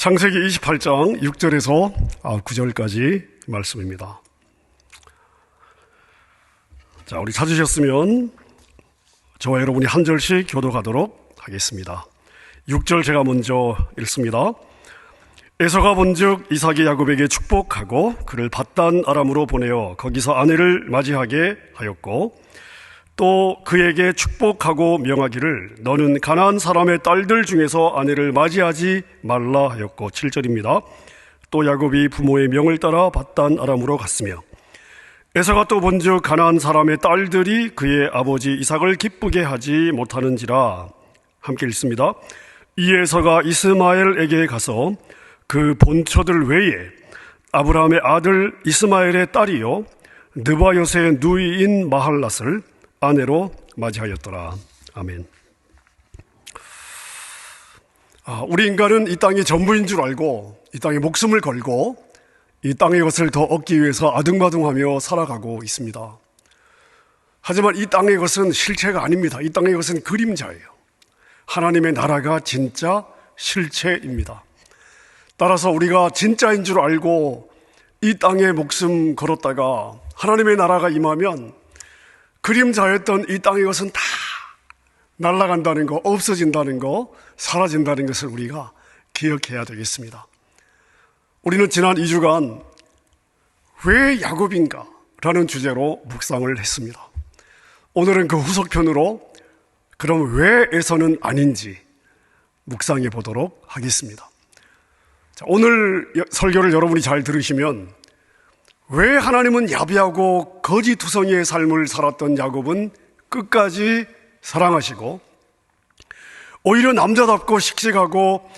창세기 28장 6절에서 9절까지 말씀입니다. 자, 우리 찾으셨으면 저와 여러분이 한 절씩 교독하도록 하겠습니다. 6절 제가 먼저 읽습니다. 에서가 본즉 이삭이 야곱에게 축복하고 그를 밧단 아람으로 보내어 거기서 아내를 맞이하게 하였고 또 그에게 축복하고 명하기를 너는 가나안 사람의 딸들 중에서 아내를 맞이하지 말라 하였고 7절입니다. 또 야곱이 부모의 명을 따라 밧단 아람으로 갔으며 에서가 또 본즉 가나안 사람의 딸들이 그의 아버지 이삭을 기쁘게 하지 못하는지라. 함께 읽습니다. 이 에서가 이스마엘에게 가서 그 본처들 외에 아브라함의 아들 이스마엘의 딸이요 느바요스의 누이인 마할랏을 아내로 맞이하였더라. 아멘. 우리 인간은 이 땅이 전부인 줄 알고 이 땅에 목숨을 걸고 이 땅의 것을 더 얻기 위해서 아둥바둥하며 살아가고 있습니다. 하지만 이 땅의 것은 실체가 아닙니다. 이 땅의 것은 그림자예요. 하나님의 나라가 진짜 실체입니다. 따라서 우리가 진짜인 줄 알고 이 땅에 목숨 걸었다가 하나님의 나라가 임하면 그림자였던 이 땅의 것은 다 날아간다는 거, 없어진다는 거, 사라진다는 것을 우리가 기억해야 되겠습니다. 우리는 지난 2주간 왜 야곱인가? 라는 주제로 묵상을 했습니다. 오늘은 그 후속편으로 그럼 왜 에서는 아닌지 묵상해 보도록 하겠습니다. 자, 오늘 설교를 여러분이 잘 들으시면 왜 하나님은 야비하고 거지투성이의 삶을 살았던 야곱은 끝까지 사랑하시고 오히려 남자답고 씩씩하고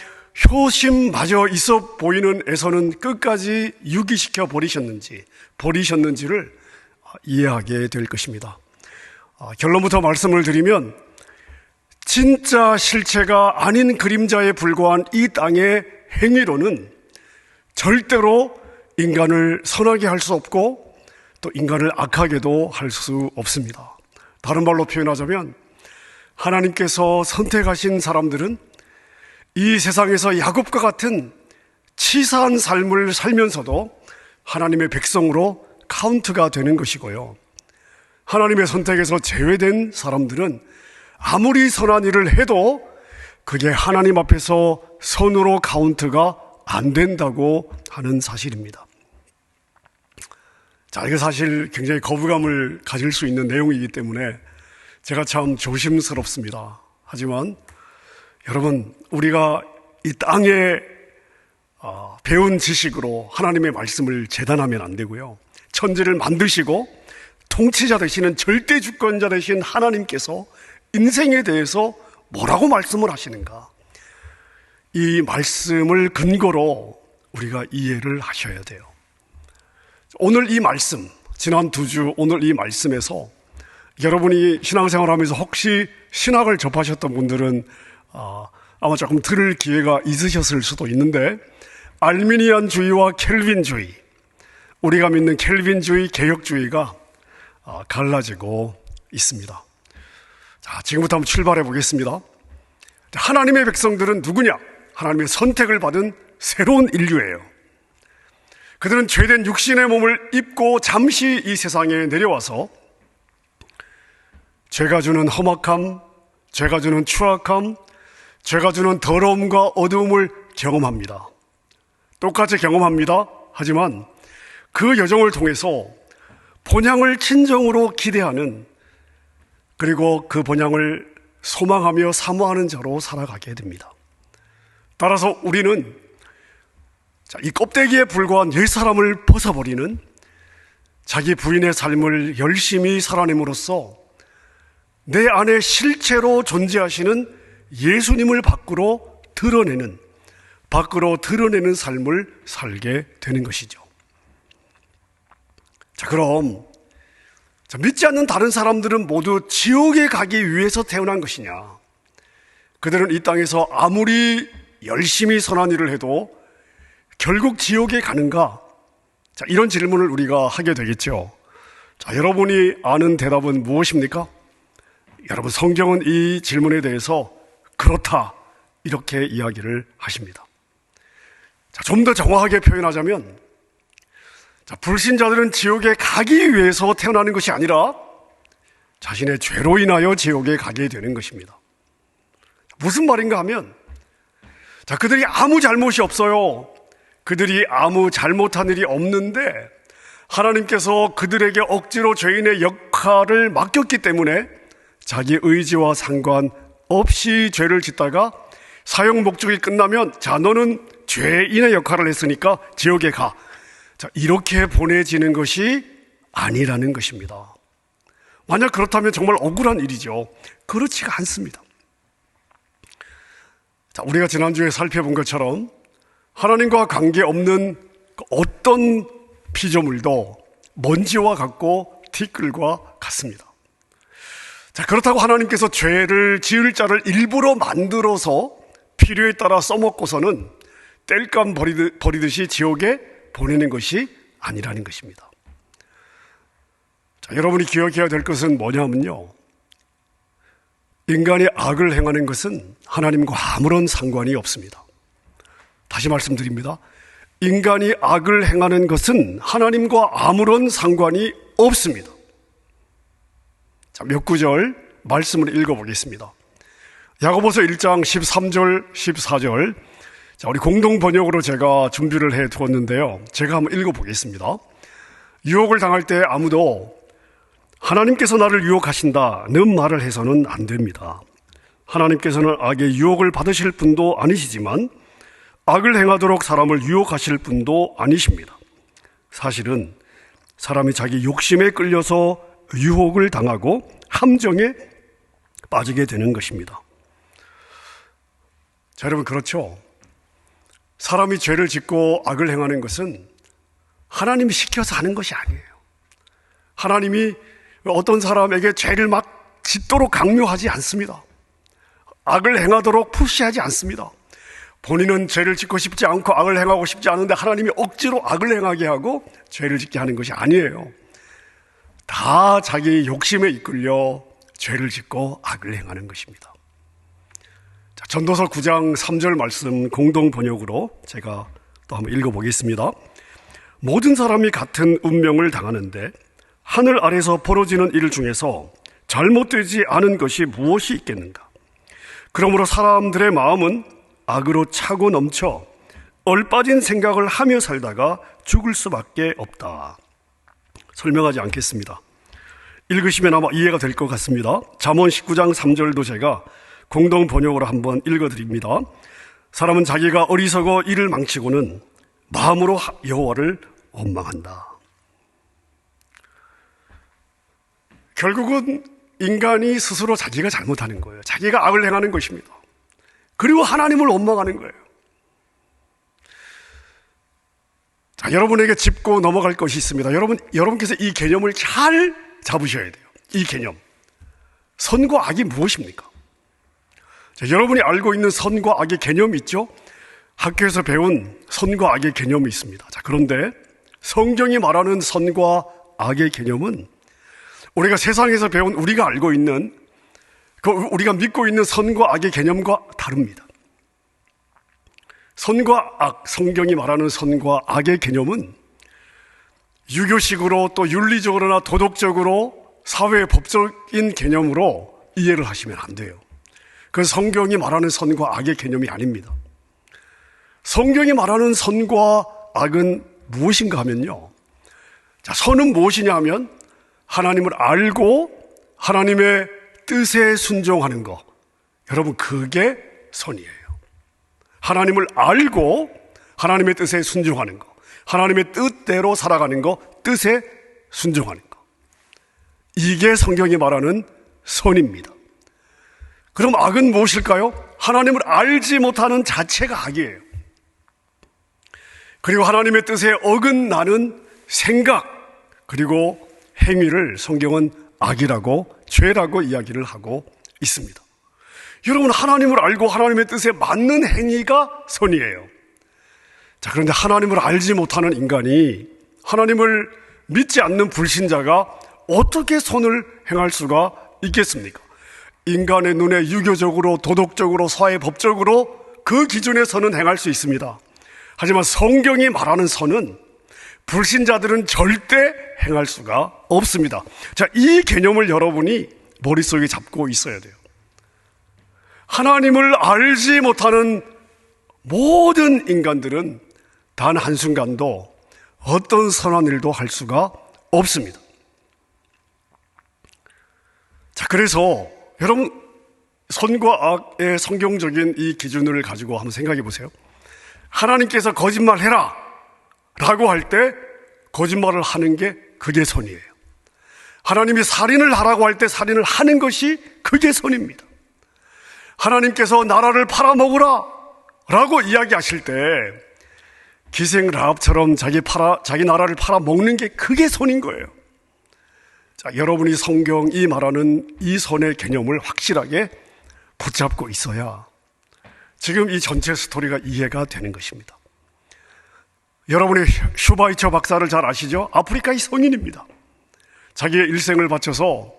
효심마저 있어 보이는 에서는 끝까지 유기시켜 버리셨는지를 이해하게 될 것입니다. 결론부터 말씀을 드리면 진짜 실체가 아닌 그림자에 불과한 이 땅의 행위로는 절대로 인간을 선하게 할 수 없고 또 인간을 악하게도 할 수 없습니다. 다른 말로 표현하자면 하나님께서 선택하신 사람들은 이 세상에서 야곱과 같은 치사한 삶을 살면서도 하나님의 백성으로 카운트가 되는 것이고요. 하나님의 선택에서 제외된 사람들은 아무리 선한 일을 해도 그게 하나님 앞에서 선으로 카운트가 안 된다고 하는 사실입니다. 자, 이게 사실 굉장히 거부감을 가질 수 있는 내용이기 때문에 제가 참 조심스럽습니다. 하지만 여러분, 우리가 이 땅에 배운 지식으로 하나님의 말씀을 재단하면 안 되고요. 천지를 만드시고 통치자 되시는 절대 주권자 되신 하나님께서 인생에 대해서 뭐라고 말씀을 하시는가? 이 말씀을 근거로 우리가 이해를 하셔야 돼요. 오늘 이 말씀, 지난 2주 오늘 이 말씀에서 여러분이 신앙생활하면서 혹시 신학을 접하셨던 분들은 아마 조금 들을 기회가 있으셨을 수도 있는데 알미니안주의와 켈빈주의, 우리가 믿는 켈빈주의, 개혁주의가 갈라지고 있습니다. 자, 지금부터 한번 출발해 보겠습니다. 하나님의 백성들은 누구냐? 하나님의 선택을 받은 새로운 인류예요. 그들은 죄된 육신의 몸을 입고 잠시 이 세상에 내려와서 죄가 주는 험악함, 죄가 주는 추악함, 죄가 주는 더러움과 어두움을 경험합니다. 똑같이 경험합니다. 하지만 그 여정을 통해서 본향을 진정으로 기대하는, 그리고 그 본향을 소망하며 사모하는 자로 살아가게 됩니다. 따라서 우리는 이 껍데기에 불과한 옛사람을 벗어버리는 자기 부인의 삶을 열심히 살아냄으로써 내 안에 실체로 존재하시는 예수님을 밖으로 드러내는 삶을 살게 되는 것이죠. 자, 그럼 믿지 않는 다른 사람들은 모두 지옥에 가기 위해서 태어난 것이냐? 그들은 이 땅에서 아무리 열심히 선한 일을 해도 결국 지옥에 가는가? 자, 이런 질문을 우리가 하게 되겠죠. 자, 여러분이 아는 대답은 무엇입니까? 여러분, 성경은 이 질문에 대해서 그렇다, 이렇게 이야기를 하십니다. 좀 더 정확하게 표현하자면, 불신자들은 지옥에 가기 위해서 태어나는 것이 아니라 자신의 죄로 인하여 지옥에 가게 되는 것입니다. 무슨 말인가 하면, 그들이 아무 잘못이 없어요. 그들이 아무 잘못한 일이 없는데 하나님께서 그들에게 억지로 죄인의 역할을 맡겼기 때문에 자기 의지와 상관없이 죄를 짓다가 사형 목적이 끝나면 너는 죄인의 역할을 했으니까 지옥에 가. 이렇게 보내지는 것이 아니라는 것입니다. 만약 그렇다면 정말 억울한 일이죠. 그렇지가 않습니다. 우리가 지난주에 살펴본 것처럼 하나님과 관계없는 어떤 피조물도 먼지와 같고 티끌과 같습니다. 그렇다고 하나님께서 죄를 지을 자를 일부러 만들어서 필요에 따라 써먹고서는 땔감 버리듯이 지옥에 보내는 것이 아니라는 것입니다. 여러분이 기억해야 될 것은 뭐냐면요, 인간이 악을 행하는 것은 하나님과 아무런 상관이 없습니다. 다시 말씀드립니다. 인간이 악을 행하는 것은 하나님과 아무런 상관이 없습니다. 몇 구절 말씀을 읽어보겠습니다. 야고보서 1장 13절, 14절. 우리 공동 번역으로 제가 준비를 해 두었는데요. 제가 한번 읽어보겠습니다. 유혹을 당할 때 아무도 하나님께서 나를 유혹하신다는 말을 해서는 안 됩니다. 하나님께서는 악의 유혹을 받으실 분도 아니시지만 악을 행하도록 사람을 유혹하실 분도 아니십니다. 사실은 사람이 자기 욕심에 끌려서 유혹을 당하고 함정에 빠지게 되는 것입니다. 여러분, 그렇죠? 사람이 죄를 짓고 악을 행하는 것은 하나님이 시켜서 하는 것이 아니에요. 하나님이 어떤 사람에게 죄를 막 짓도록 강요하지 않습니다. 악을 행하도록 푸시하지 않습니다. 본인은 죄를 짓고 싶지 않고 악을 행하고 싶지 않은데 하나님이 억지로 악을 행하게 하고 죄를 짓게 하는 것이 아니에요. 다 자기 욕심에 이끌려 죄를 짓고 악을 행하는 것입니다. 전도서 9장 3절 말씀 공동 번역으로 제가 또 한번 읽어보겠습니다. 모든 사람이 같은 운명을 당하는데 하늘 아래서 벌어지는 일 중에서 잘못되지 않은 것이 무엇이 있겠는가? 그러므로 사람들의 마음은 악으로 차고 넘쳐 얼빠진 생각을 하며 살다가 죽을 수밖에 없다. 설명하지 않겠습니다. 읽으시면 아마 이해가 될 것 같습니다. 잠언 19장 3절도 제가 공동 번역으로 한번 읽어드립니다. 사람은 자기가 어리석어 이를 망치고는 마음으로 여호와를 원망한다. 결국은 인간이 스스로 자기가 잘못하는 거예요. 자기가 악을 행하는 것입니다. 그리고 하나님을 원망하는 거예요. 여러분에게 짚고 넘어갈 것이 있습니다. 여러분께서 이 개념을 잘 잡으셔야 돼요. 이 개념. 선과 악이 무엇입니까? 여러분이 알고 있는 선과 악의 개념이 있죠? 학교에서 배운 선과 악의 개념이 있습니다. 그런데 성경이 말하는 선과 악의 개념은 우리가 세상에서 배운 우리가 알고 있는 우리가 믿고 있는 선과 악의 개념과 다릅니다. 선과 악, 성경이 말하는 선과 악의 개념은 유교식으로 또 윤리적으로나 도덕적으로 사회 법적인 개념으로 이해를 하시면 안 돼요. 그 성경이 말하는 선과 악의 개념이 아닙니다. 성경이 말하는 선과 악은 무엇인가 하면요. 선은 무엇이냐 하면 하나님을 알고 하나님의 뜻에 순종하는 것. 여러분, 그게 선이에요. 하나님을 알고 하나님의 뜻에 순종하는 것. 하나님의 뜻대로 살아가는 것, 뜻에 순종하는 것. 이게 성경이 말하는 선입니다. 그럼 악은 무엇일까요? 하나님을 알지 못하는 자체가 악이에요. 그리고 하나님의 뜻에 어긋나는 생각, 그리고 행위를 성경은 악이라고, 죄라고 이야기를 하고 있습니다. 여러분, 하나님을 알고 하나님의 뜻에 맞는 행위가 선이에요. 그런데 하나님을 알지 못하는 인간이, 하나님을 믿지 않는 불신자가 어떻게 선을 행할 수가 있겠습니까? 인간의 눈에 유교적으로, 도덕적으로, 사회법적으로 그 기준에 선은 행할 수 있습니다. 하지만 성경이 말하는 선은 불신자들은 절대 행할 수가 없습니다. 자, 이 개념을 여러분이 머릿속에 잡고 있어야 돼요. 하나님을 알지 못하는 모든 인간들은 단 한순간도 어떤 선한 일도 할 수가 없습니다. 자, 그래서 여러분, 선과 악의 성경적인 이 기준을 가지고 한번 생각해 보세요. 하나님께서 거짓말해라 라고 할 때 거짓말을 하는 게 그게 선이에요. 하나님이 살인을 하라고 할 때 살인을 하는 것이 그게 선입니다. 하나님께서 나라를 팔아먹으라 라고 이야기하실 때 기생 라합처럼 자기 나라를 팔아먹는 게 그게 선인 거예요. 자, 여러분이 성경이 말하는 이 선의 개념을 확실하게 붙잡고 있어야 지금 이 전체 스토리가 이해가 되는 것입니다. 여러분이 슈바이처 박사를 잘 아시죠? 아프리카의 성인입니다. 자기의 일생을 바쳐서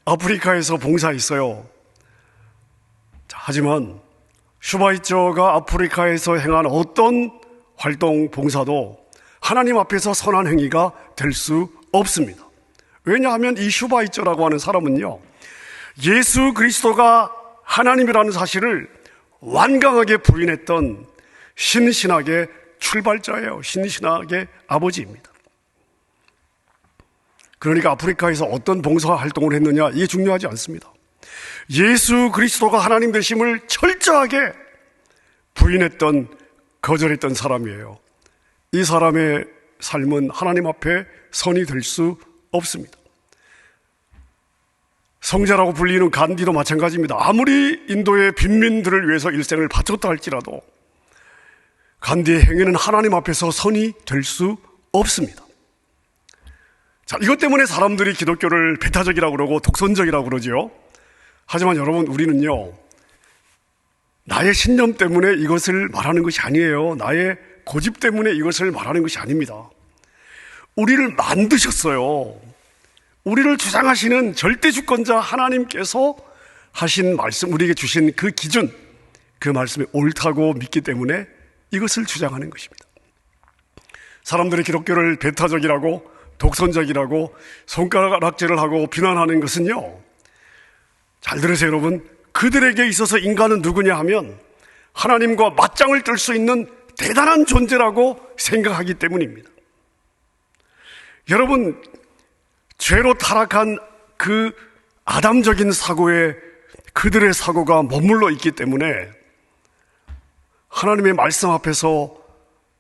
아프리카에서 봉사했어요. 자, 하지만 슈바이처가 아프리카에서 행한 어떤 활동, 봉사도 하나님 앞에서 선한 행위가 될 수 없습니다. 왜냐하면 이 슈바이처라고 하는 사람은요, 예수 그리스도가 하나님이라는 사실을 완강하게 부인했던 신신학의 출발자예요. 신신학의 아버지입니다. 그러니까 아프리카에서 어떤 봉사 활동을 했느냐, 이게 중요하지 않습니다. 예수 그리스도가 하나님 되심을 철저하게 부인했던, 거절했던 사람이에요. 이 사람의 삶은 하나님 앞에 선이 될 수 없습니다. 성자라고 불리는 간디도 마찬가지입니다. 아무리 인도의 빈민들을 위해서 일생을 바쳤다 할지라도 간디의 행위는 하나님 앞에서 선이 될 수 없습니다. 자, 이것 때문에 사람들이 기독교를 배타적이라고 그러고 독선적이라고 그러죠. 하지만 여러분, 우리는요, 나의 신념 때문에 이것을 말하는 것이 아니에요. 나의 고집 때문에 이것을 말하는 것이 아닙니다. 우리를 만드셨어요. 우리를 주장하시는 절대 주권자 하나님께서 하신 말씀, 우리에게 주신 그 기준, 그 말씀이 옳다고 믿기 때문에 이것을 주장하는 것입니다. 사람들이 기독교를 배타적이라고 독선적이라고 손가락질을 하고 비난하는 것은요, 잘 들으세요 여러분, 그들에게 있어서 인간은 누구냐 하면 하나님과 맞짱을 뜰 수 있는 대단한 존재라고 생각하기 때문입니다. 여러분, 죄로 타락한 그 아담적인 사고에 그들의 사고가 머물러 있기 때문에 하나님의 말씀 앞에서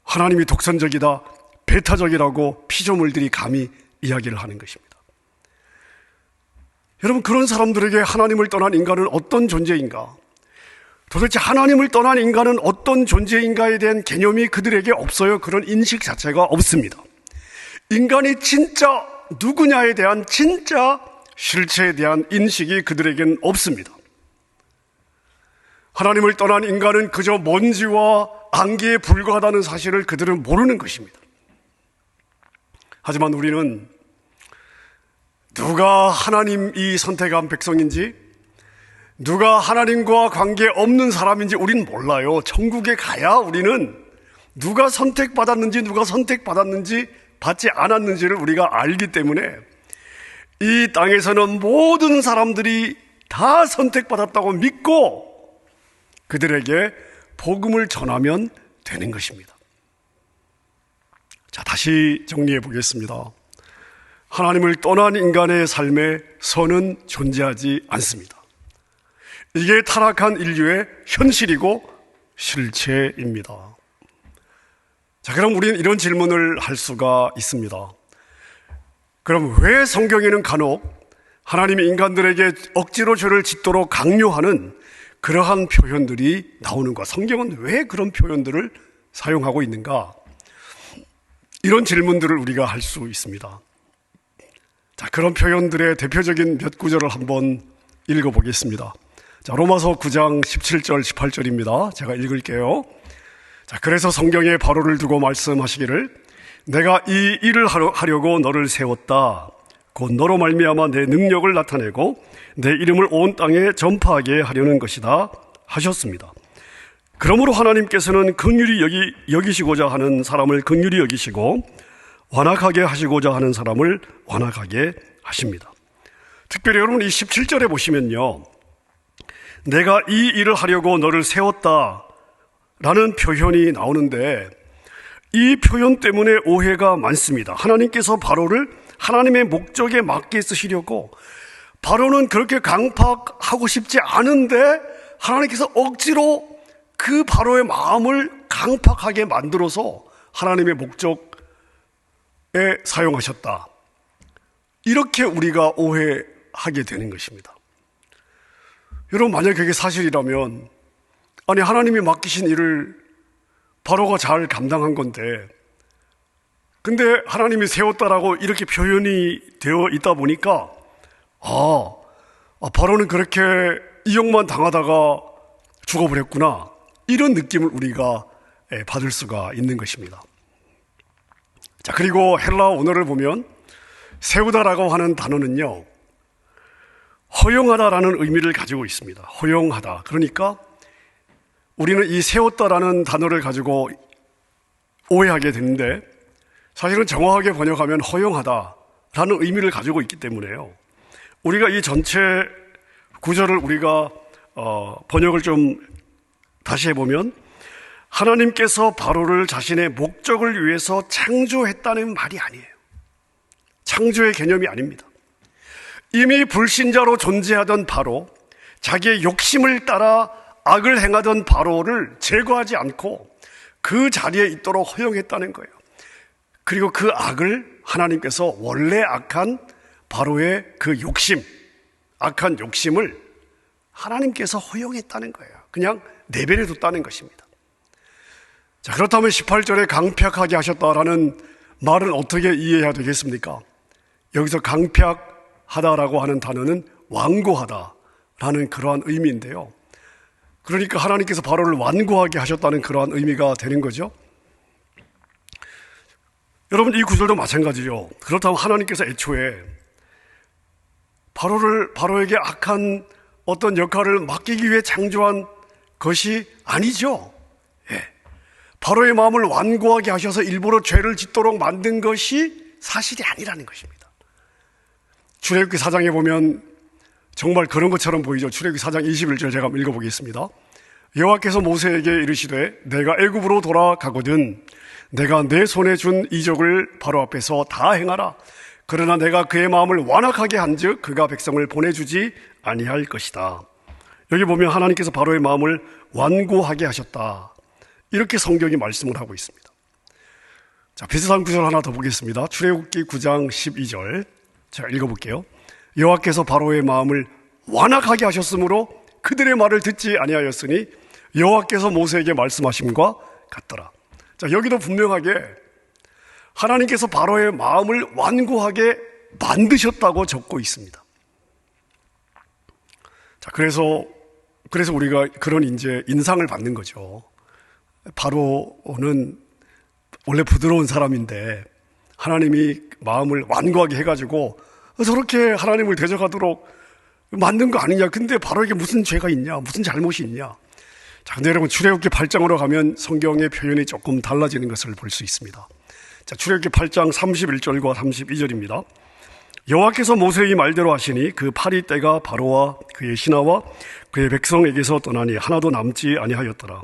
하나님이 독선적이다, 배타적이라고 피조물들이 감히 이야기를 하는 것입니다. 여러분, 그런 사람들에게 하나님을 떠난 인간은 어떤 존재인가? 도대체 하나님을 떠난 인간은 어떤 존재인가에 대한 개념이 그들에게 없어요. 그런 인식 자체가 없습니다. 인간이 진짜 누구냐에 대한 진짜 실체에 대한 인식이 그들에겐 없습니다. 하나님을 떠난 인간은 그저 먼지와 안개에 불과하다는 사실을 그들은 모르는 것입니다. 하지만 우리는 누가 하나님이 선택한 백성인지, 누가 하나님과 관계없는 사람인지 우리는 몰라요. 천국에 가야 우리는 누가 선택받았는지, 누가 선택받았는지, 받지 않았는지를 우리가 알기 때문에 이 땅에서는 모든 사람들이 다 선택받았다고 믿고 그들에게 복음을 전하면 되는 것입니다. 자, 다시 정리해 보겠습니다. 하나님을 떠난 인간의 삶에 선은 존재하지 않습니다. 이게 타락한 인류의 현실이고 실체입니다. 자, 그럼 우리는 이런 질문을 할 수가 있습니다. 그럼 왜 성경에는 간혹 하나님이 인간들에게 억지로 죄를 짓도록 강요하는 그러한 표현들이 나오는가? 성경은 왜 그런 표현들을 사용하고 있는가? 이런 질문들을 우리가 할 수 있습니다. 자, 그런 표현들의 대표적인 몇 구절을 한번 읽어보겠습니다. 자, 로마서 9장 17절, 18절입니다. 제가 읽을게요. 자, 그래서 성경에 바로를 두고 말씀하시기를 내가 이 일을 하려고 너를 세웠다. 곧 너로 말미암아 내 능력을 나타내고 내 이름을 온 땅에 전파하게 하려는 것이다 하셨습니다. 그러므로 하나님께서는 긍휼히 여기시고자 하는 사람을 긍휼히 여기시고 완악하게 하시고자 하는 사람을 완악하게 하십니다. 특별히 여러분 이 17절에 보시면요, 내가 이 일을 하려고 너를 세웠다 라는 표현이 나오는데, 이 표현 때문에 오해가 많습니다. 하나님께서 바로를 하나님의 목적에 맞게 쓰시려고, 바로는 그렇게 강팍하고 싶지 않은데 하나님께서 억지로 그 바로의 마음을 강팍하게 만들어서 하나님의 목적에 사용하셨다, 이렇게 우리가 오해하게 되는 것입니다. 여러분, 만약 그게 사실이라면, 아니 하나님이 맡기신 일을 바로가 잘 감당한 건데, 근데 하나님이 세웠다라고 이렇게 표현이 되어 있다 보니까 바로는 그렇게 이용만 당하다가 죽어버렸구나, 이런 느낌을 우리가 받을 수가 있는 것입니다. 자, 그리고 헬라 원어를 보면 세우다라고 하는 단어는요, 허용하다라는 의미를 가지고 있습니다. 허용하다. 그러니까 우리는 이 세웠다라는 단어를 가지고 오해하게 되는데, 사실은 정확하게 번역하면 허용하다라는 의미를 가지고 있기 때문에요, 우리가 이 전체 구절을 우리가 번역을 좀 다시 해보면, 하나님께서 바로를 자신의 목적을 위해서 창조했다는 말이 아니에요. 창조의 개념이 아닙니다. 이미 불신자로 존재하던 바로, 자기의 욕심을 따라 악을 행하던 바로를 제거하지 않고 그 자리에 있도록 허용했다는 거예요. 그리고 그 악을 하나님께서 원래 악한 바로의 그 욕심, 악한 욕심을 하나님께서 허용했다는 거예요. 그냥 내버려 뒀다는 것입니다. 자, 그렇다면 18절에 강팍하게 하셨다라는 말은 어떻게 이해해야 되겠습니까? 여기서 강팍하다라고 하는 단어는 완고하다라는 그러한 의미인데요, 그러니까 하나님께서 바로를 완고하게 하셨다는 그러한 의미가 되는 거죠. 여러분, 이 구절도 마찬가지죠. 그렇다면 하나님께서 애초에 바로에게 악한 어떤 역할을 맡기기 위해 창조한 것이 아니죠. 바로의 마음을 완고하게 하셔서 일부러 죄를 짓도록 만든 것이 사실이 아니라는 것입니다. 출애굽기 4장에 보면 정말 그런 것처럼 보이죠. 출애굽기 4장 21절 제가 한번 읽어보겠습니다. 여호와께서 모세에게 이르시되 내가 애굽으로 돌아가거든 내가 내 손에 준 이적을 바로 앞에서 다 행하라. 그러나 내가 그의 마음을 완악하게 한즉 그가 백성을 보내주지 아니할 것이다. 여기 보면 하나님께서 바로의 마음을 완고하게 하셨다, 이렇게 성경이 말씀을 하고 있습니다. 자, 비슷한 구절 하나 더 보겠습니다. 출애굽기 9장 12절 제가 읽어볼게요. 여호와께서 바로의 마음을 완악하게 하셨으므로 그들의 말을 듣지 아니하였으니 여호와께서 모세에게 말씀하심과 같더라. 자, 여기도 분명하게 하나님께서 바로의 마음을 완고하게 만드셨다고 적고 있습니다. 자, 그래서 우리가 그런 이제 인상을 받는 거죠. 바로는 원래 부드러운 사람인데 하나님이 마음을 완고하게 해가지고 저렇게 하나님을 대적하도록 만든 거 아니냐. 근데 바로에게 무슨 죄가 있냐, 무슨 잘못이 있냐. 자, 근데 여러분, 출애굽기 8장으로 가면 성경의 표현이 조금 달라지는 것을 볼 수 있습니다. 자, 출애굽기 8장 31절과 32절입니다. 여호와께서 모세의 말대로 하시니 그 파리 떼가 바로와 그의 신하와 그의 백성에게서 떠나니 하나도 남지 아니하였더라.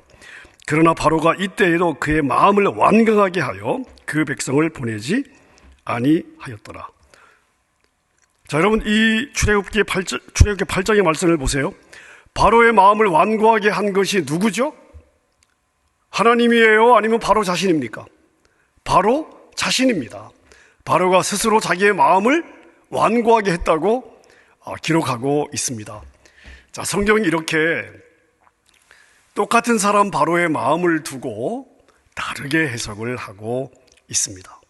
그러나 바로가 이때에도 그의 마음을 완강하게 하여 그 백성을 보내지 아니하였더라. 자, 여러분, 이 출애굽기 8장의 말씀을 보세요. 바로의 마음을 완고하게 한 것이 누구죠? 하나님이에요? 아니면 바로 자신입니까? 바로 자신입니다. 바로가 스스로 자기의 마음을 완고하게 했다고 기록하고 있습니다. 자, 성경이 이렇게 똑같은 사람 바로의 마음을 두고 다르게 해석을 하고 있습니다.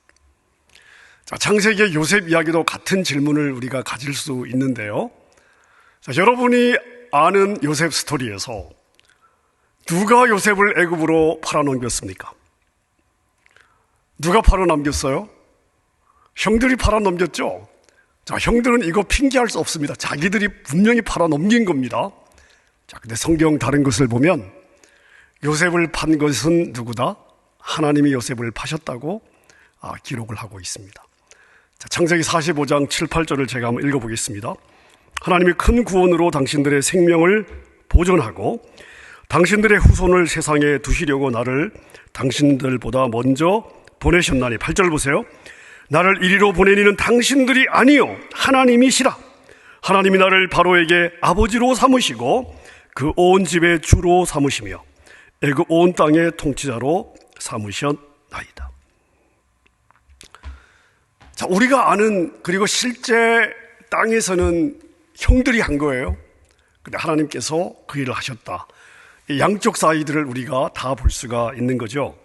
자, 창세기의 요셉 이야기도 같은 질문을 우리가 가질 수 있는데요. 자, 여러분이 아는 요셉 스토리에서 누가 요셉을 애굽으로 팔아넘겼습니까? 누가 팔아넘겼어요? 형들이 팔아넘겼죠. 자, 형들은 이거 핑계할 수 없습니다. 자기들이 분명히 팔아넘긴 겁니다. 자, 근데 성경 다른 것을 보면 요셉을 판 것은 누구다? 하나님이 요셉을 파셨다고 기록을 하고 있습니다. 자, 창세기 45장 7, 8절을 제가 한번 읽어보겠습니다. 하나님이 큰 구원으로 당신들의 생명을 보존하고 당신들의 후손을 세상에 두시려고 나를 당신들보다 먼저 보내셨나니. 8절 보세요. 나를 이리로 보내니는 당신들이 아니요 하나님이시라. 하나님이 나를 바로에게 아버지로 삼으시고 그 온 집의 주로 삼으시며 애굽 온 땅의 통치자로 삼으셨나이다. 자, 우리가 아는, 그리고 실제 땅에서는 형들이 한 거예요. 근데 하나님께서 그 일을 하셨다. 양쪽 사이드를 우리가 다 볼 수가 있는 거죠.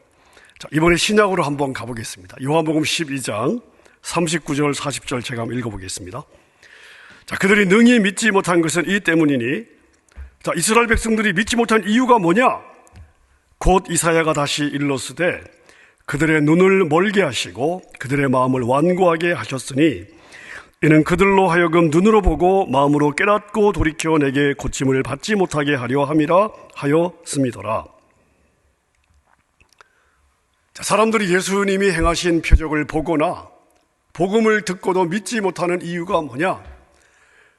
자, 이번에 신약으로 한번 가보겠습니다. 요한복음 12장 39절 40절 제가 한번 읽어보겠습니다. 자, 그들이 능히 믿지 못한 것은 이 때문이니, 자, 이스라엘 백성들이 믿지 못한 이유가 뭐냐? 곧 이사야가 다시 일렀으되 그들의 눈을 멀게 하시고 그들의 마음을 완고하게 하셨으니 이는 그들로 하여금 눈으로 보고 마음으로 깨닫고 돌이켜 내게 고침을 받지 못하게 하려 함이라 하였음이더라. 자, 사람들이 예수님이 행하신 표적을 보거나 복음을 듣고도 믿지 못하는 이유가 뭐냐?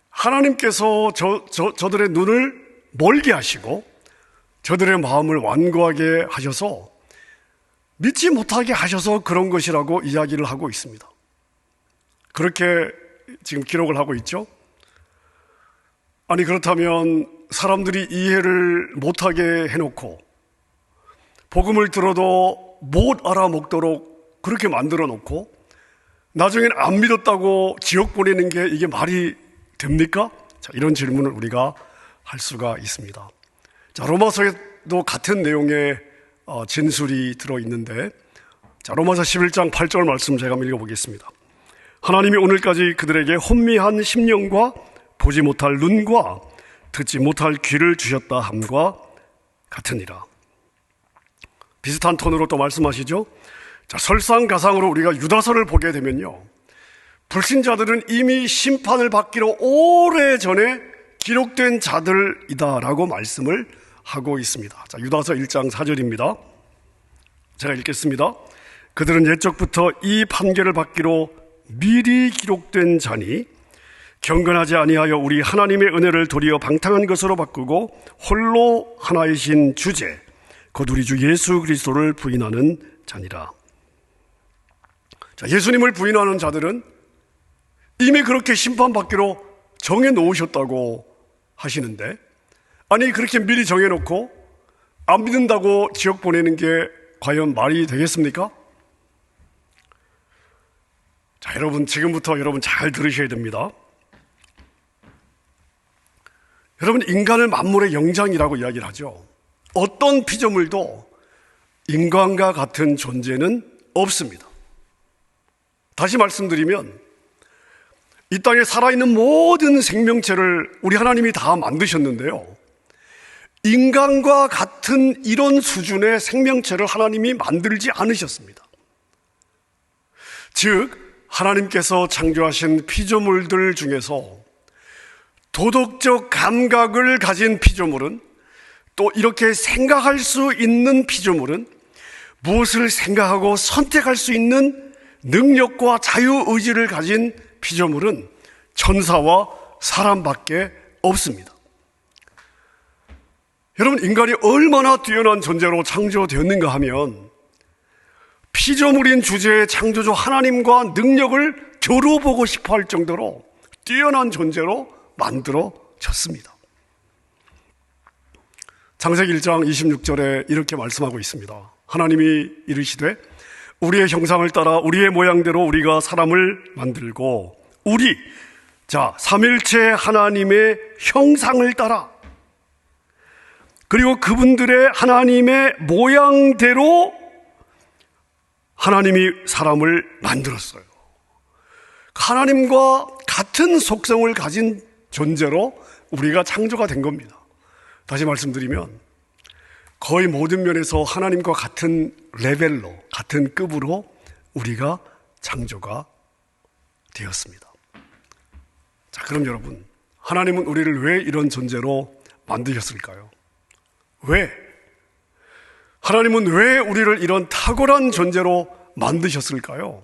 하나님께서 저들의 눈을 멀게 하시고 저들의 마음을 완고하게 하셔서 믿지 못하게 하셔서 그런 것이라고 이야기를 하고 있습니다. 그렇게 지금 기록을 하고 있죠. 아니, 그렇다면 사람들이 이해를 못하게 해놓고 복음을 들어도 못 알아먹도록 그렇게 만들어 놓고 나중엔 안 믿었다고 지옥 보내는 게 이게 말이 됩니까? 자, 이런 질문을 우리가 할 수가 있습니다. 자, 로마서에도 같은 내용의 진술이 들어있는데, 자, 로마서 11장 8절 말씀 제가 한번 읽어보겠습니다. 하나님이 오늘까지 그들에게 혼미한 심령과 보지 못할 눈과 듣지 못할 귀를 주셨다 함과 같으니라. 비슷한 톤으로 또 말씀하시죠. 자, 설상가상으로 우리가 유다서를 보게 되면요, 불신자들은 이미 심판을 받기로 오래전에 기록된 자들이다라고 말씀을 하고 있습니다. 자, 유다서 1장 4절입니다. 제가 읽겠습니다. 그들은 옛적부터 이 판결을 받기로 미리 기록된 자니 경건하지 아니하여 우리 하나님의 은혜를 도리어 방탕한 것으로 바꾸고 홀로 하나이신 주제 곧 우리 주 예수 그리스도를 부인하는 자니라. 자, 예수님을 부인하는 자들은 이미 그렇게 심판받기로 정해 놓으셨다고 하시는데, 아니, 그렇게 미리 정해놓고 안 믿는다고 지옥 보내는 게 과연 말이 되겠습니까? 자, 여러분, 지금부터 여러분 잘 들으셔야 됩니다. 여러분, 인간을 만물의 영장이라고 이야기를 하죠. 어떤 피조물도 인간과 같은 존재는 없습니다. 다시 말씀드리면 이 땅에 살아있는 모든 생명체를 우리 하나님이 다 만드셨는데요, 인간과 같은 이런 수준의 생명체를 하나님이 만들지 않으셨습니다. 즉, 하나님께서 창조하신 피조물들 중에서 도덕적 감각을 가진 피조물은, 또 이렇게 생각할 수 있는 피조물은, 무엇을 생각하고 선택할 수 있는 능력과 자유의지를 가진 피조물은 천사와 사람밖에 없습니다. 여러분, 인간이 얼마나 뛰어난 존재로 창조되었는가 하면 피조물인 주제의 창조주 하나님과 능력을 겨뤄보고 싶어 할 정도로 뛰어난 존재로 만들어졌습니다. 창세기 1장 26절에 이렇게 말씀하고 있습니다. 하나님이 이르시되 우리의 형상을 따라 우리의 모양대로 우리가 사람을 만들고 삼일체 하나님의 형상을 따라, 그리고 그분들의 하나님의 모양대로 하나님이 사람을 만들었어요. 하나님과 같은 속성을 가진 존재로 우리가 창조가 된 겁니다. 다시 말씀드리면 거의 모든 면에서 하나님과 같은 레벨로, 같은 급으로 우리가 창조가 되었습니다. 자, 그럼 여러분, 하나님은 우리를 왜 이런 존재로 만드셨을까요? 왜? 하나님은 왜 우리를 이런 탁월한 존재로 만드셨을까요?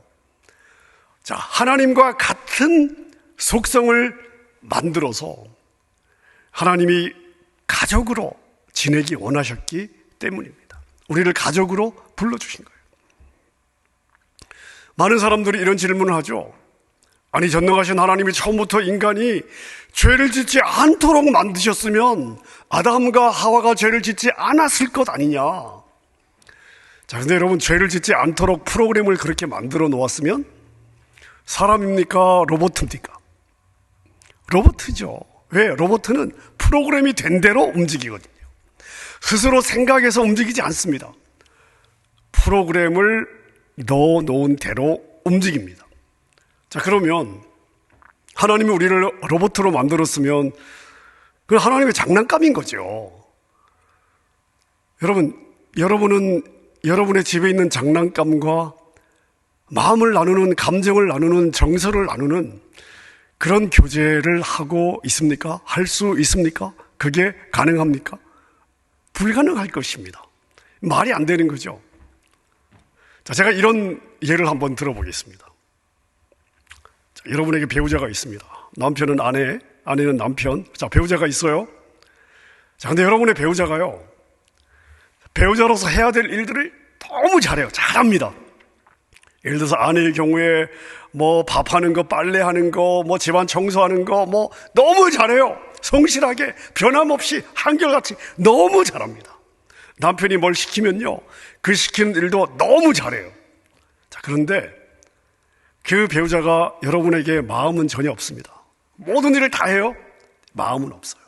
자, 하나님과 같은 속성을 만들어서 하나님이 가족으로 지내기 원하셨기 때문입니다. 우리를 가족으로 불러주신 거예요. 많은 사람들이 이런 질문을 하죠. 아니, 전능하신 하나님이 처음부터 인간이 죄를 짓지 않도록 만드셨으면 아담과 하와가 죄를 짓지 않았을 것 아니냐. 자, 근데 여러분, 죄를 짓지 않도록 프로그램을 그렇게 만들어 놓았으면 사람입니까? 로봇입니까? 로봇이죠. 왜? 로봇은 프로그램이 된 대로 움직이거든요. 스스로 생각해서 움직이지 않습니다. 프로그램을 넣어 놓은 대로 움직입니다. 자, 그러면 하나님이 우리를 로봇으로 만들었으면 그건 하나님의 장난감인 거죠. 여러분은 여러분의 집에 있는 장난감과 마음을 나누는, 감정을 나누는, 정서를 나누는 그런 교제를 하고 있습니까? 할 수 있습니까? 그게 가능합니까? 불가능할 것입니다. 말이 안 되는 거죠. 자, 제가 이런 예를 한번 들어보겠습니다. 자, 여러분에게 배우자가 있습니다. 남편은 아내, 아내는 남편. 자, 배우자가 있어요. 자, 근데 여러분의 배우자가요, 배우자로서 해야 될 일들을 너무 잘해요. 잘합니다. 예를 들어서 아내의 경우에 뭐 밥하는 거, 빨래하는 거, 뭐 집안 청소하는 거, 뭐 너무 잘해요. 성실하게 변함없이 한결같이 너무 잘합니다. 남편이 뭘 시키면요, 그 시키는 일도 너무 잘해요. 자, 그런데 그 배우자가 여러분에게 마음은 전혀 없습니다. 모든 일을 다 해요. 마음은 없어요.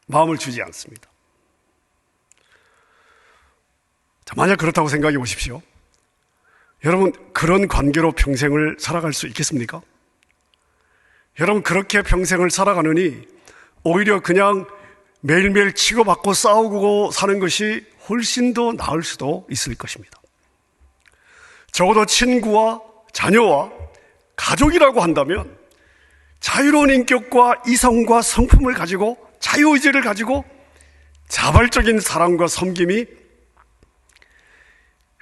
마음을 주지 않습니다. 자, 만약 그렇다고 생각해 보십시오. 여러분, 그런 관계로 평생을 살아갈 수 있겠습니까? 여러분, 그렇게 평생을 살아가느니 오히려 그냥 매일매일 치고받고 싸우고 사는 것이 훨씬 더 나을 수도 있을 것입니다. 적어도 친구와 자녀와 가족이라고 한다면 자유로운 인격과 이성과 성품을 가지고, 자유의지를 가지고 자발적인 사랑과 섬김이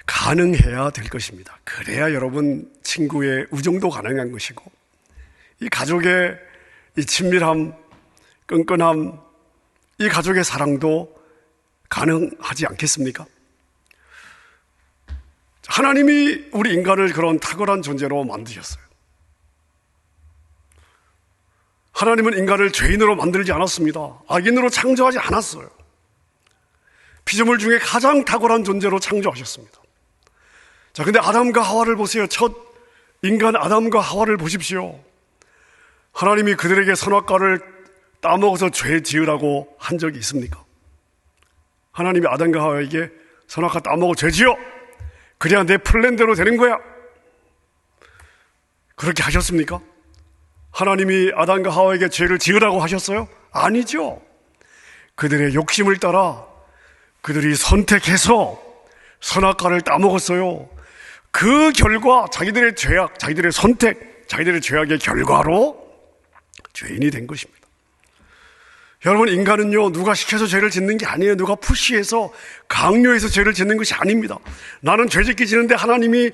가능해야 될 것입니다. 그래야 여러분 친구의 우정도 가능한 것이고, 이 가족의 이 친밀함, 끈끈함, 이 가족의 사랑도 가능하지 않겠습니까? 하나님이 우리 인간을 그런 탁월한 존재로 만드셨어요. 하나님은 인간을 죄인으로 만들지 않았습니다. 악인으로 창조하지 않았어요. 피조물 중에 가장 탁월한 존재로 창조하셨습니다. 자, 근데 아담과 하와를 보세요. 첫 인간 아담과 하와를 보십시오. 하나님이 그들에게 선악과를 따먹어서 죄 지으라고 한 적이 있습니까? 하나님이 아담과 하와에게 선악과 따먹어 죄 지어, 그래야 내 플랜대로 되는 거야, 그렇게 하셨습니까? 하나님이 아담과 하와에게 죄를 지으라고 하셨어요? 아니죠. 그들의 욕심을 따라 그들이 선택해서 선악과를 따먹었어요. 그 결과 자기들의 죄악, 자기들의 선택, 자기들의 죄악의 결과로 죄인이 된 것입니다. 여러분, 인간은요, 누가 시켜서 죄를 짓는 게 아니에요. 누가 푸시해서 강요해서 죄를 짓는 것이 아닙니다. 나는 죄 짓기 지는데 하나님이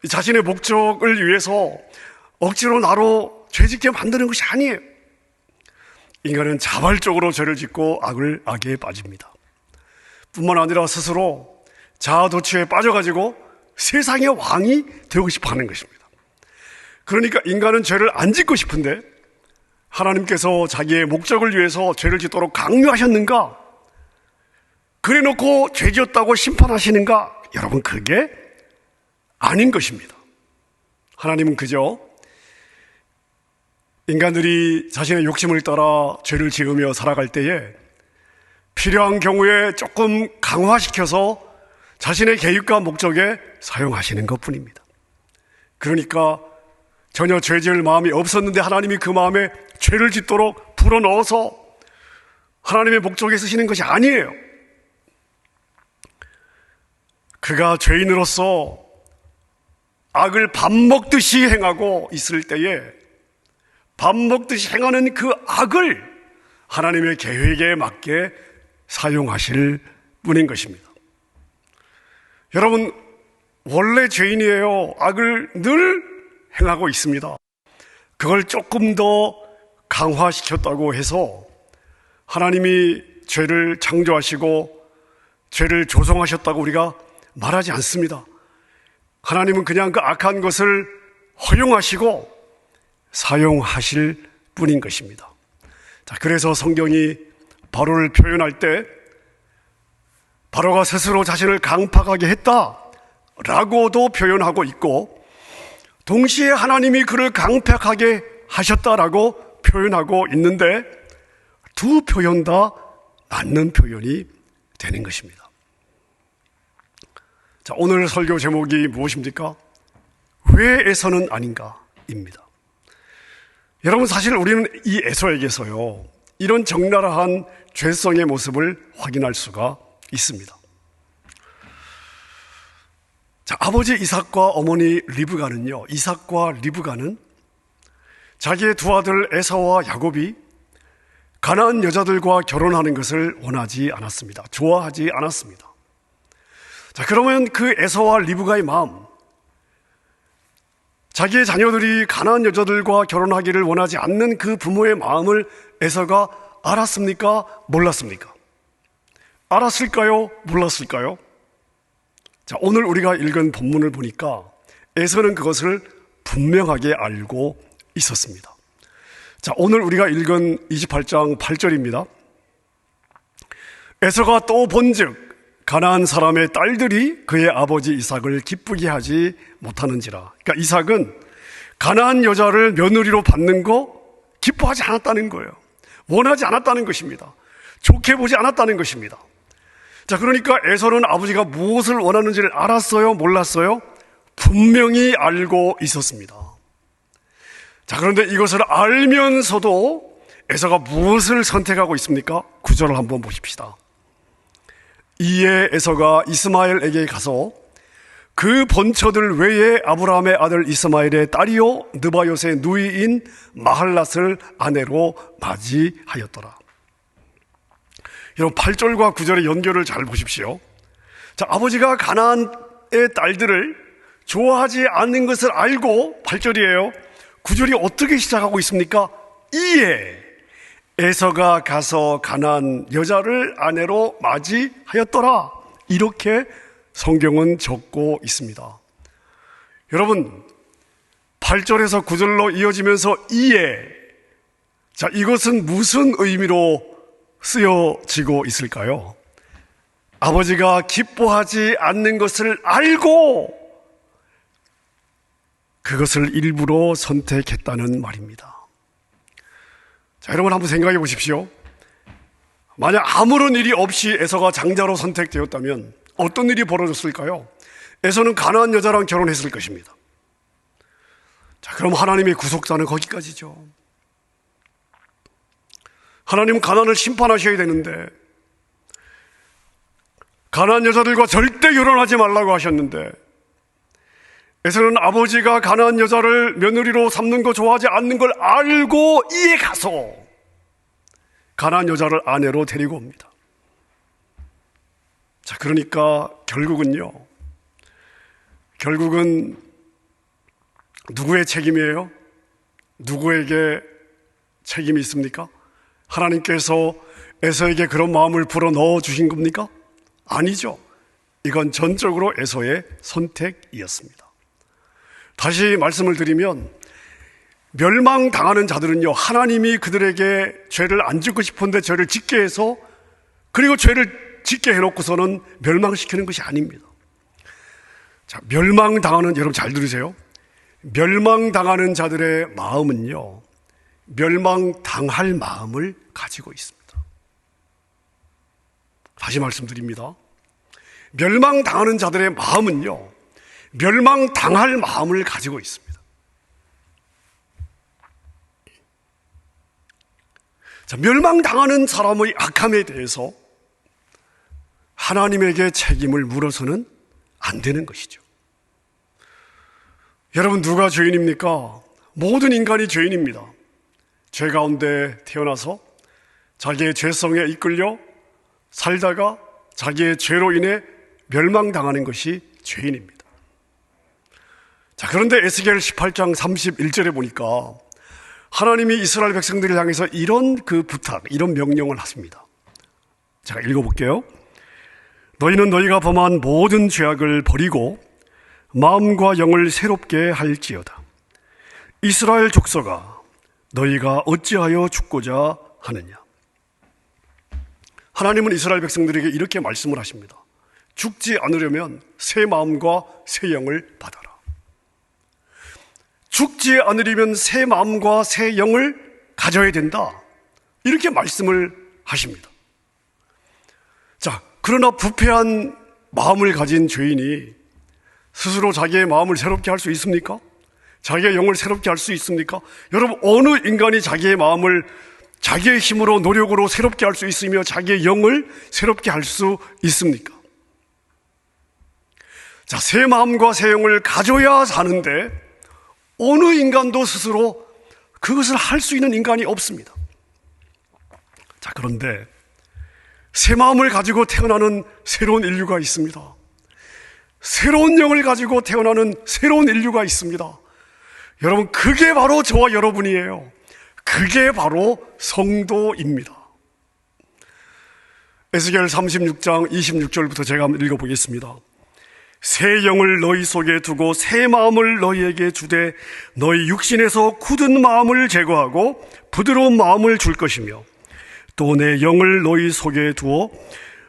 자신의 목적을 위해서 억지로 나로 죄 짓게 만드는 것이 아니에요. 인간은 자발적으로 죄를 짓고 악에 빠집니다. 뿐만 아니라 스스로 자아도취에 빠져가지고 세상의 왕이 되고 싶어 하는 것입니다. 그러니까 인간은 죄를 안 짓고 싶은데 하나님께서 자기의 목적을 위해서 죄를 짓도록 강요하셨는가? 그래 놓고 죄 지었다고 심판하시는가? 여러분, 그게 아닌 것입니다. 하나님은 그저 인간들이 자신의 욕심을 따라 죄를 지으며 살아갈 때에 필요한 경우에 조금 강화시켜서 자신의 계획과 목적에 사용하시는 것뿐입니다. 그러니까 전혀 죄 지을 마음이 없었는데 하나님이 그 마음에 죄를 짓도록 불어넣어서 하나님의 목적에 쓰시는 것이 아니에요. 그가 죄인으로서 악을 밥 먹듯이 행하고 있을 때에 밥 먹듯이 행하는 그 악을 하나님의 계획에 맞게 사용하실 뿐인 것입니다. 여러분, 원래 죄인이에요. 악을 늘 행하고 있습니다. 그걸 조금 더 강화시켰다고 해서 하나님이 죄를 창조하시고 죄를 조성하셨다고 우리가 말하지 않습니다. 하나님은 그냥 그 악한 것을 허용하시고 사용하실 뿐인 것입니다. 자, 그래서 성경이 바로를 표현할 때 바로가 스스로 자신을 강팍하게 했다라고도 표현하고 있고, 동시에 하나님이 그를 강팍하게 하셨다라고 표현하고 있는데, 두 표현 다 맞는 표현이 되는 것입니다. 자, 오늘 설교 제목이 무엇입니까? 왜 에서는 아닌가입니다. 여러분, 사실 우리는 이 에서에게서요, 이런 적나라한 죄성의 모습을 확인할 수가 있습니다. 자, 아버지 이삭과 어머니 리브가는요, 이삭과 리브가는 자기의 두 아들 에서와 야곱이 가나안 여자들과 결혼하는 것을 원하지 않았습니다. 좋아하지 않았습니다. 자, 그러면 그 에서와 리브가의 마음, 자기의 자녀들이 가나안 여자들과 결혼하기를 원하지 않는 그 부모의 마음을 에서가 알았습니까? 몰랐습니까? 알았을까요? 몰랐을까요? 자, 오늘 우리가 읽은 본문을 보니까 에서는 그것을 분명하게 알고 있었습니다. 자, 오늘 우리가 읽은 28장 8절입니다. 에서가 또 본즉 가나안 사람의 딸들이 그의 아버지 이삭을 기쁘게 하지 못하는지라. 그러니까 이삭은 가나안 여자를 며느리로 받는 거 기뻐하지 않았다는 거예요. 원하지 않았다는 것입니다. 좋게 보지 않았다는 것입니다. 자, 그러니까 에서는 아버지가 무엇을 원하는지를 알았어요? 몰랐어요? 분명히 알고 있었습니다. 자, 그런데 이것을 알면서도 에서가 무엇을 선택하고 있습니까? 9절을 한번 보십시다. 이에 에서가 이스마엘에게 가서 그 본처들 외에 아브라함의 아들 이스마엘의 딸이요 느바요의 누이인 마할랏을 아내로 맞이하였더라. 여러분, 8절과 9절의 연결을 잘 보십시오. 자, 아버지가 가나안의 딸들을 좋아하지 않는 것을 알고 8절이에요. 9절이 어떻게 시작하고 있습니까? 이에 에서가 가서 가나안 여자를 아내로 맞이하였더라. 이렇게 성경은 적고 있습니다. 여러분, 8절에서 9절로 이어지면서 이에, 자, 이것은 무슨 의미로 쓰여지고 있을까요? 아버지가 기뻐하지 않는 것을 알고 그것을 일부러 선택했다는 말입니다. 자, 여러분 한번 생각해 보십시오. 만약 아무런 일이 없이 에서가 장자로 선택되었다면 어떤 일이 벌어졌을까요? 에서는 가나안 여자랑 결혼했을 것입니다. 자, 그럼 하나님의 구속자는 거기까지죠. 하나님은 가나안을 심판하셔야 되는데, 가나안 여자들과 절대 결혼하지 말라고 하셨는데, 에서는 아버지가 가나안 여자를 며느리로 삼는 거 좋아하지 않는 걸 알고 이에 가서 가나안 여자를 아내로 데리고 옵니다. 자, 그러니까 결국은 누구의 책임이에요? 누구에게 책임이 있습니까? 하나님께서 에서에게 그런 마음을 불어넣어 주신 겁니까? 아니죠. 이건 전적으로 에서의 선택이었습니다. 다시 말씀을 드리면, 멸망당하는 자들은요, 하나님이 그들에게 죄를 안 짓고 싶은데 죄를 짓게 해서, 그리고 죄를 짓게 해놓고서는 멸망시키는 것이 아닙니다. 자, 멸망당하는, 여러분 잘 들으세요. 멸망당하는 자들의 마음은요, 멸망당할 마음을 가지고 있습니다. 다시 말씀드립니다. 멸망당하는 자들의 마음은요, 멸망당할 마음을 가지고 있습니다. 자, 멸망당하는 사람의 악함에 대해서 하나님에게 책임을 물어서는 안 되는 것이죠. 여러분, 누가 죄인입니까? 모든 인간이 죄인입니다. 죄 가운데 태어나서 자기의 죄성에 이끌려 살다가 자기의 죄로 인해 멸망당하는 것이 죄인입니다. 자, 그런데 에스겔 18장 31절에 보니까 하나님이 이스라엘 백성들을 향해서 이런 그 부탁, 이런 명령을 하십니다. 제가 읽어볼게요. 너희는 너희가 범한 모든 죄악을 버리고 마음과 영을 새롭게 할지어다. 이스라엘 족속아, 너희가 어찌하여 죽고자 하느냐. 하나님은 이스라엘 백성들에게 이렇게 말씀을 하십니다. 죽지 않으려면 새 마음과 새 영을 받아라. 죽지 않으려면 새 마음과 새 영을 가져야 된다. 이렇게 말씀을 하십니다. 자, 그러나 부패한 마음을 가진 죄인이 스스로 자기의 마음을 새롭게 할 수 있습니까? 자기의 영을 새롭게 할 수 있습니까? 여러분, 어느 인간이 자기의 마음을 자기의 힘으로 노력으로 새롭게 할 수 있으며 자기의 영을 새롭게 할 수 있습니까? 자, 새 마음과 새 영을 가져야 사는데 어느 인간도 스스로 그것을 할 수 있는 인간이 없습니다. 자, 그런데 새 마음을 가지고 태어나는 새로운 인류가 있습니다. 새로운 영을 가지고 태어나는 새로운 인류가 있습니다. 여러분, 그게 바로 저와 여러분이에요. 그게 바로 성도입니다. 에스겔 36장 26절부터 제가 한번 읽어보겠습니다. 새 영을 너희 속에 두고 새 마음을 너희에게 주되 너희 육신에서 굳은 마음을 제거하고 부드러운 마음을 줄 것이며 또 내 영을 너희 속에 두어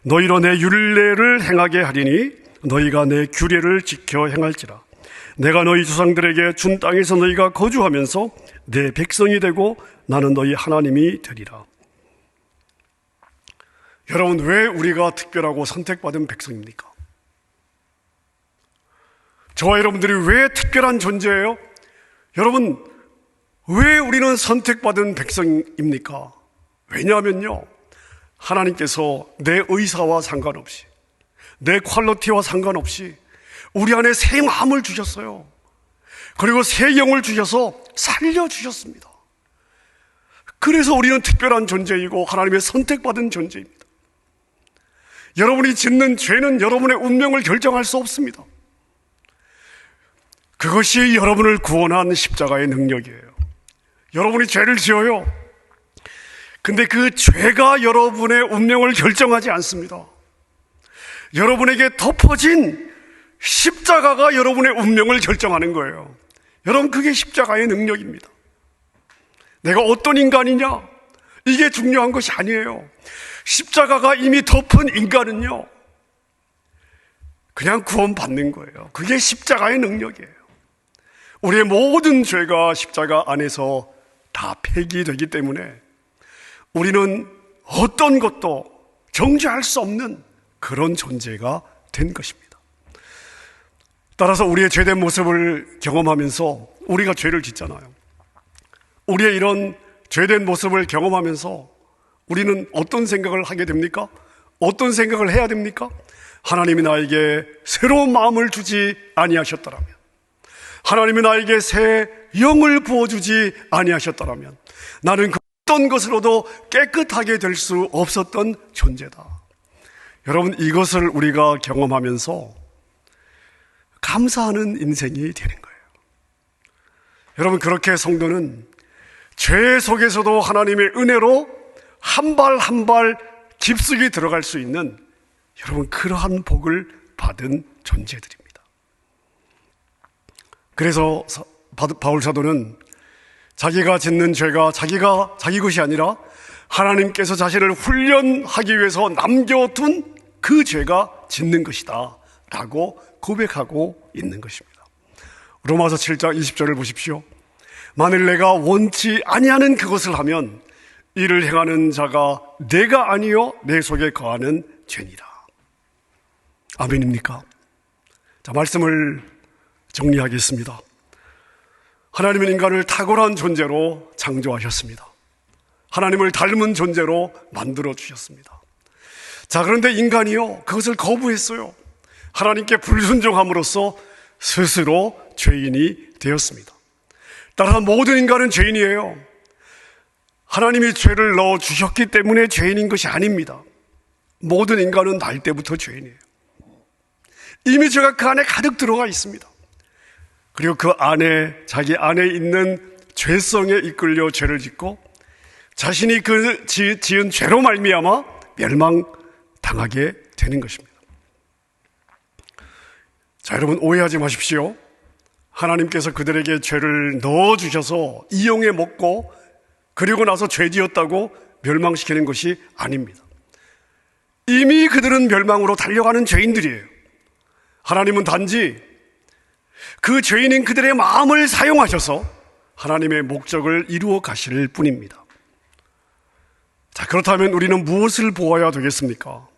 너희로 내 율례를 행하게 하리니 너희가 내 규례를 지켜 행할지라. 내가 너희 조상들에게 준 땅에서 너희가 거주하면서 내 백성이 되고 나는 너희 하나님이 되리라. 여러분, 왜 우리가 특별하고 선택받은 백성입니까? 저와 여러분들이 왜 특별한 존재예요? 여러분, 왜 우리는 선택받은 백성입니까? 왜냐하면요, 하나님께서 내 의사와 상관없이, 내 퀄리티와 상관없이 우리 안에 새 마음을 주셨어요. 그리고 새 영을 주셔서 살려주셨습니다. 그래서 우리는 특별한 존재이고 하나님의 선택받은 존재입니다. 여러분이 짓는 죄는 여러분의 운명을 결정할 수 없습니다. 그것이 여러분을 구원한 십자가의 능력이에요. 여러분이 죄를 지어요. 근데 그 죄가 여러분의 운명을 결정하지 않습니다. 여러분에게 덮어진 십자가가 여러분의 운명을 결정하는 거예요. 여러분, 그게 십자가의 능력입니다. 내가 어떤 인간이냐? 이게 중요한 것이 아니에요. 십자가가 이미 덮은 인간은요, 그냥 구원받는 거예요. 그게 십자가의 능력이에요. 우리의 모든 죄가 십자가 안에서 다 폐기되기 때문에 우리는 어떤 것도 정죄할 수 없는 그런 존재가 된 것입니다. 따라서 우리의 죄된 모습을 경험하면서 우리가 죄를 짓잖아요. 우리의 이런 죄된 모습을 경험하면서 우리는 어떤 생각을 하게 됩니까? 어떤 생각을 해야 됩니까? 하나님이 나에게 새로운 마음을 주지 아니하셨더라면, 하나님이 나에게 새 영을 부어주지 아니하셨더라면 나는 그 어떤 것으로도 깨끗하게 될 수 없었던 존재다. 여러분, 이것을 우리가 경험하면서 감사하는 인생이 되는 거예요. 여러분, 그렇게 성도는 죄 속에서도 하나님의 은혜로 한 발 한 발 깊숙이 들어갈 수 있는, 여러분, 그러한 복을 받은 존재들입니다. 그래서 바울 사도는 자기가 짓는 죄가 자기 것이 아니라 하나님께서 자신을 훈련하기 위해서 남겨둔 그 죄가 짓는 것이다 라고 고백하고 있는 것입니다. 로마서 7장 20절을 보십시오. 만일 내가 원치 아니하는 그것을 하면 이를 행하는 자가 내가 아니요 내 속에 거하는 죄니라. 아멘입니까? 자, 말씀을 정리하겠습니다. 하나님은 인간을 탁월한 존재로 창조하셨습니다. 하나님을 닮은 존재로 만들어 주셨습니다. 자, 그런데 인간이요, 그것을 거부했어요. 하나님께 불순종함으로써 스스로 죄인이 되었습니다. 따라서 모든 인간은 죄인이에요. 하나님이 죄를 넣어 주셨기 때문에 죄인인 것이 아닙니다. 모든 인간은 날 때부터 죄인이에요. 이미 죄가 그 안에 가득 들어가 있습니다. 그리고 그 안에, 자기 안에 있는 죄성에 이끌려 죄를 짓고 자신이 그 지은 죄로 말미암아 멸망당하게 되는 것입니다. 자, 여러분 오해하지 마십시오. 하나님께서 그들에게 죄를 넣어주셔서 이용해 먹고 그리고 나서 죄 지었다고 멸망시키는 것이 아닙니다. 이미 그들은 멸망으로 달려가는 죄인들이에요. 하나님은 단지 그 죄인인 그들의 마음을 사용하셔서 하나님의 목적을 이루어 가실 뿐입니다. 자, 그렇다면 우리는 무엇을 보아야 되겠습니까?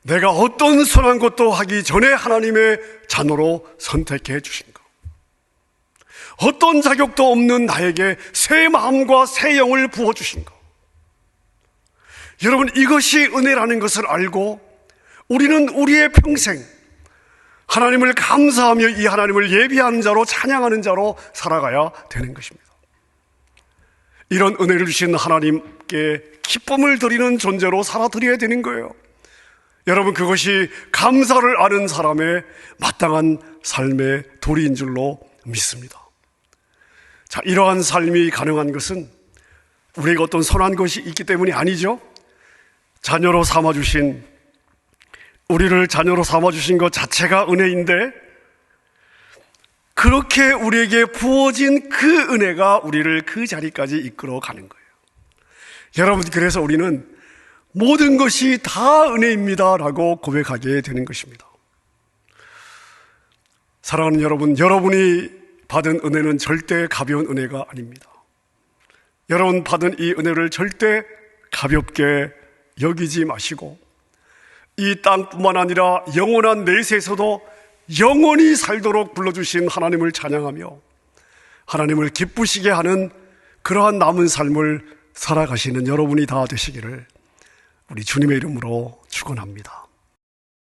내가 어떤 선한 것도 하기 전에 하나님의 자녀로 선택해 주신 것, 어떤 자격도 없는 나에게 새 마음과 새 영을 부어주신 것, 여러분 이것이 은혜라는 것을 알고 우리는 우리의 평생 하나님을 감사하며 이 하나님을 예비하는 자로, 찬양하는 자로 살아가야 되는 것입니다. 이런 은혜를 주신 하나님께 기쁨을 드리는 존재로 살아드려야 되는 거예요. 여러분 그것이 감사를 아는 사람의 마땅한 삶의 도리인 줄로 믿습니다. 자, 이러한 삶이 가능한 것은 우리에게 어떤 선한 것이 있기 때문이 아니죠. 자녀로 삼아주신, 우리를 자녀로 삼아주신 것 자체가 은혜인데 그렇게 우리에게 부어진 그 은혜가 우리를 그 자리까지 이끌어 가는 거예요. 여러분, 그래서 우리는 모든 것이 다 은혜입니다 라고 고백하게 되는 것입니다. 사랑하는 여러분, 여러분이 받은 은혜는 절대 가벼운 은혜가 아닙니다. 여러분 받은 이 은혜를 절대 가볍게 여기지 마시고 이 땅뿐만 아니라 영원한 내세에서도 영원히 살도록 불러주신 하나님을 찬양하며 하나님을 기쁘시게 하는 그러한 남은 삶을 살아가시는 여러분이 다 되시기를 우리 주님의 이름으로 축원합니다.